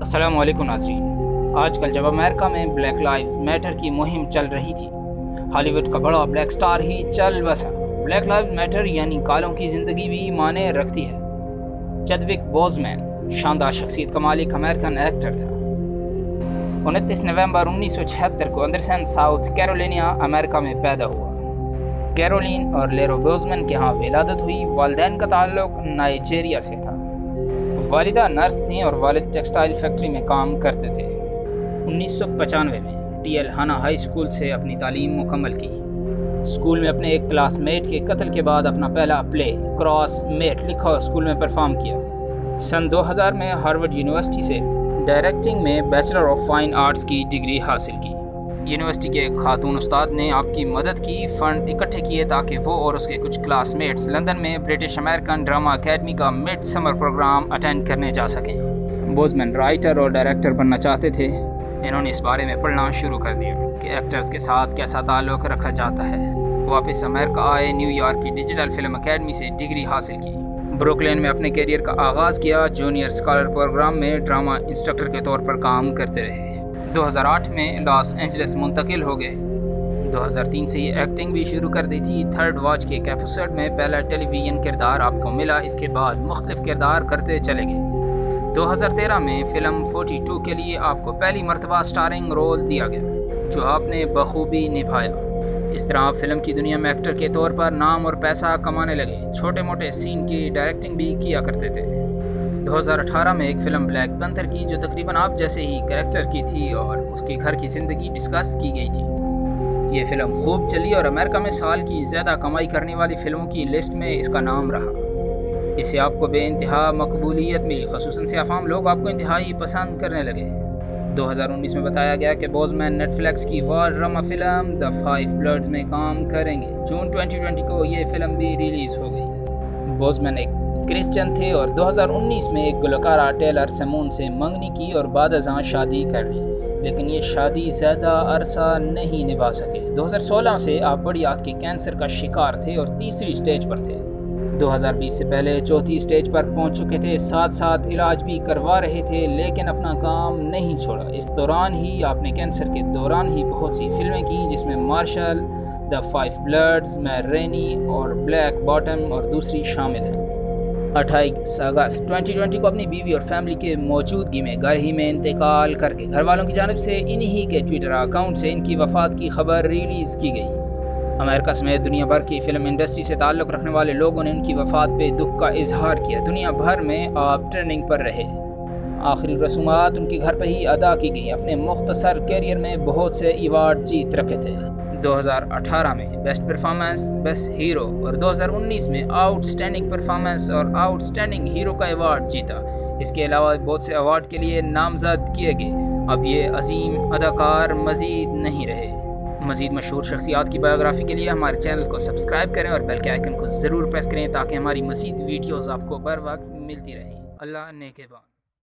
السلام علیکم ناظرین، آج کل جب امریکہ میں بلیک لائیوز میٹر کی مہم چل رہی تھی، ہالی ووڈ کا بڑا بلیک سٹار ہی چل بسا۔ بلیک لائیوز میٹر یعنی کالوں کی زندگی بھی معنی رکھتی ہے۔ چیڈوک بوزمین شاندار شخصیت کا مالک امریکن ایکٹر تھا۔ 29 نومبر 1976 کو اندرسن، ساؤتھ کیرولینا، امریکہ میں پیدا ہوا۔ کیرولین اور لیرو بوزمین کے ہاں ولادت ہوئی۔ والدین کا تعلق نائجیریا سے تھا۔ والدہ نرس تھیں اور والد ٹیکسٹائل فیکٹری میں کام کرتے تھے۔ 1995 میں ٹی ایل ہانا ہائی اسکول سے اپنی تعلیم مکمل کی۔ اسکول میں اپنے ایک کلاس میٹ کے قتل کے بعد اپنا پہلا پلے کراس میٹ لکھا اور اسکول میں پرفارم کیا۔ سن 2000 میں ہارورڈ یونیورسٹی سے ڈائریکٹنگ میں بیچلر آف فائن آرٹس کی ڈگری حاصل کی۔ یونیورسٹی کے ایک خاتون استاد نے آپ کی مدد کی، فنڈ اکٹھے کیے تاکہ وہ اور اس کے کچھ کلاس میٹس لندن میں برٹش امریکن ڈرامہ اکیڈمی کا مڈ سمر پروگرام اٹینڈ کرنے جا سکیں۔ بوزمین رائٹر اور ڈائریکٹر بننا چاہتے تھے۔ انہوں نے اس بارے میں پڑھنا شروع کر دیا کہ ایکٹرز کے ساتھ کیسا تعلق رکھا جاتا ہے۔ واپس امریکہ آئے، نیو یارک کی ڈیجیٹل فلم اکیڈمی سے ڈگری حاصل کی۔ بروکلین میں اپنے کیریئر کا آغاز کیا۔ جونیئر اسکالر پروگرام میں ڈرامہ انسٹرکٹر کے طور پر کام کرتے رہے۔ 2008 میں لاس اینجلس منتقل ہو گئے۔ 2003 سے یہ ایکٹنگ بھی شروع کر دی تھی۔ تھرڈ واچ کے ایک ایپیسوڈ میں پہلا ٹیلی ویژن کردار آپ کو ملا، اس کے بعد مختلف کردار کرتے چلے گئے۔ 2013 میں فلم 42 کے لیے آپ کو پہلی مرتبہ سٹارنگ رول دیا گیا، جو آپ نے بخوبی نبھایا۔ اس طرح آپ فلم کی دنیا میں ایکٹر کے طور پر نام اور پیسہ کمانے لگے۔ چھوٹے موٹے سین کی ڈائریکٹنگ بھی کیا کرتے تھے۔ 2018 میں ایک فلم بلیک پینتھر کی، جو تقریباً آپ جیسے ہی کریکٹر کی تھی اور اس کے گھر کی زندگی ڈسکس کی گئی تھی۔ یہ فلم خوب چلی اور امریکہ میں سال کی زیادہ کمائی کرنے والی فلموں کی لسٹ میں اس کا نام رہا۔ اسے آپ کو بے انتہا مقبولیت ملی، خصوصاً سے عوام لوگ آپ کو انتہائی پسند کرنے لگے۔ 2019 میں بتایا گیا کہ بوزمین نیٹ فلیکس کی وار ڈرامہ فلم دی 5 بلڈز میں کام کریں گے۔ جون 2020 کو یہ فلم بھی ریلیز ہو گئی۔ بوزمین ایک کرسچن تھے اور 2019 میں ایک گلوکارہ ٹیلر سیمون سے منگنی کی اور بعد ازاں شادی کر لی، لیکن یہ شادی زیادہ عرصہ نہیں نبھا سکے۔ 2016 سے آپ بڑی آنت کے کینسر کا شکار تھے اور تیسری سٹیج پر تھے۔ 2020 سے پہلے چوتھی سٹیج پر پہنچ چکے تھے، ساتھ ساتھ علاج بھی کروا رہے تھے، لیکن اپنا کام نہیں چھوڑا۔ اس دوران ہی آپ نے کینسر کے دوران ہی بہت سی فلمیں کی، جس میں مارشل، دی 5 بلڈز، میں رینی اور بلیک باٹم اور دوسری شامل ہیں۔ 28 اگست 2020 کو اپنی بیوی اور فیملی کے موجودگی میں گھر ہی میں انتقال کر کے گھر والوں کی جانب سے انہی کے ٹویٹر اکاؤنٹ سے ان کی وفات کی خبر ریلیز کی گئی۔ امریکہ سمیت دنیا بھر کی فلم انڈسٹری سے تعلق رکھنے والے لوگوں نے ان کی وفات پہ دکھ کا اظہار کیا۔ دنیا بھر میں آپ ٹریننگ پر رہے۔ آخری رسومات ان کے گھر پہ ہی ادا کی گئی۔ اپنے مختصر کیریئر میں بہت سے ایوارڈ جیت رکھے تھے۔ 2018 میں بیسٹ پرفارمنس، بیسٹ ہیرو اور 2019 میں آؤٹ اسٹینڈنگ پرفارمنس اور آؤٹ اسٹینڈنگ ہیرو کا ایوارڈ جیتا۔ اس کے علاوہ بہت سے ایوارڈ کے لیے نامزد کیے گئے۔ اب یہ عظیم اداکار مزید نہیں رہے۔ مزید مشہور شخصیات کی بایوگرافی کے لیے ہمارے چینل کو سبسکرائب کریں اور بیل کے آئیکن کو ضرور پریس کریں تاکہ ہماری مزید ویڈیوز آپ کو بر وقت ملتی رہیں۔ اللہ نگہبان۔